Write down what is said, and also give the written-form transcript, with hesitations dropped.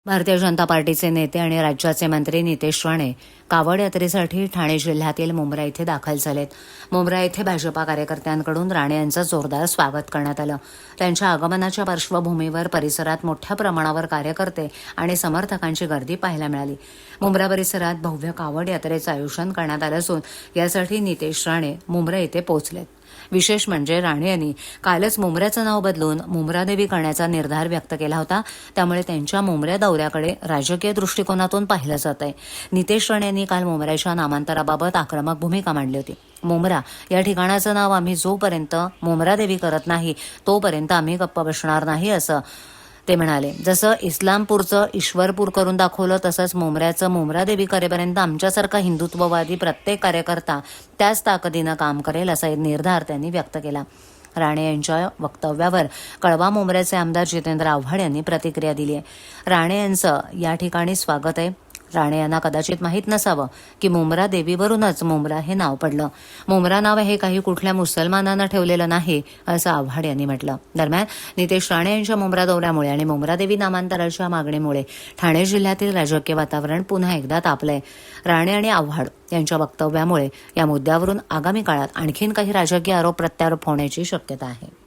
भारतीय जनता पार्टीचे नेते आणि राज्याचे मंत्री नितेश राणे कावड यात्रेसाठी ठाणे जिल्ह्यातील मुंब्रा येथे दाखल झालेत. मुंब्रा येथे भाजपा कार्यकर्त्यांकडून राणे यांचं जोरदार स्वागत करण्यात आलं. त्यांच्या आगमनाच्या पार्श्वभूमीवर परिसरात मोठ्या प्रमाणावर कार्यकर्ते आणि समर्थकांची गर्दी पाहायला मिळाली. मुंब्रा परिसरात भव्य कावड यात्रेचं आयोजन करण्यात आलं असून यासाठी नितेश राणे मुंब्रा येथे पोहोचलेत. विशेष म्हणजे राणे यांनी कालच मुंब्र्याचं नाव बदलून मुंब्रादेवी करण्याचा निर्धार व्यक्त केला होता. त्यामुळे त्यांच्या मुंब्रा दौऱ्याकडे राजकीय दृष्टिकोनातून पाहिलं जात आहे. नितेश राणे यांनी काल मुंब्र्याच्या नामांतराबाबत आक्रमक भूमिका मांडली होती. मुंब्रा या ठिकाणाचं नाव आम्ही जोपर्यंत मुंब्रादेवी करत नाही तोपर्यंत आम्ही गप्प बसणार नाही असं ते म्हणाले. जसं इस्लामपूरचं ईश्वरपूर करून दाखवलं तसंच मुंब्र्याचं मुंब्रादेवी करेपर्यंत आमच्यासारखा हिंदुत्ववादी प्रत्येक कार्यकर्ता त्याच ताकदीनं काम करेल असा निर्धार त्यांनी व्यक्त केला. राणे यांच्या वक्तव्यावर कळवा मुंब्र्याचे आमदार जितेंद्र आव्हाड यांनी प्रतिक्रिया दिली आहे. राणे यांचं या ठिकाणी स्वागत आहे. राणे यांना कदाचित माहीत नसावं की मुंब्रा देवीवरूनच मुंब्रा हे नाव पडलं. मुंब्रा नाव हे काही कुठल्या मुसलमानांना ठेवलेलं नाही असं आव्हाड यांनी म्हटलं. दरम्यान नितेश राणे यांच्या मुंब्रा दौऱ्यामुळे आणि मुंब्रा देवी नामांतराच्या मागणीमुळे ठाणे जिल्ह्यातील राजकीय वातावरण पुन्हा एकदा तापलंय. राणे आणि आव्हाड यांच्या वक्तव्यामुळे या मुद्द्यावरून आगामी काळात आणखीन काही राजकीय आरोप प्रत्यारोप होण्याची शक्यता आहे.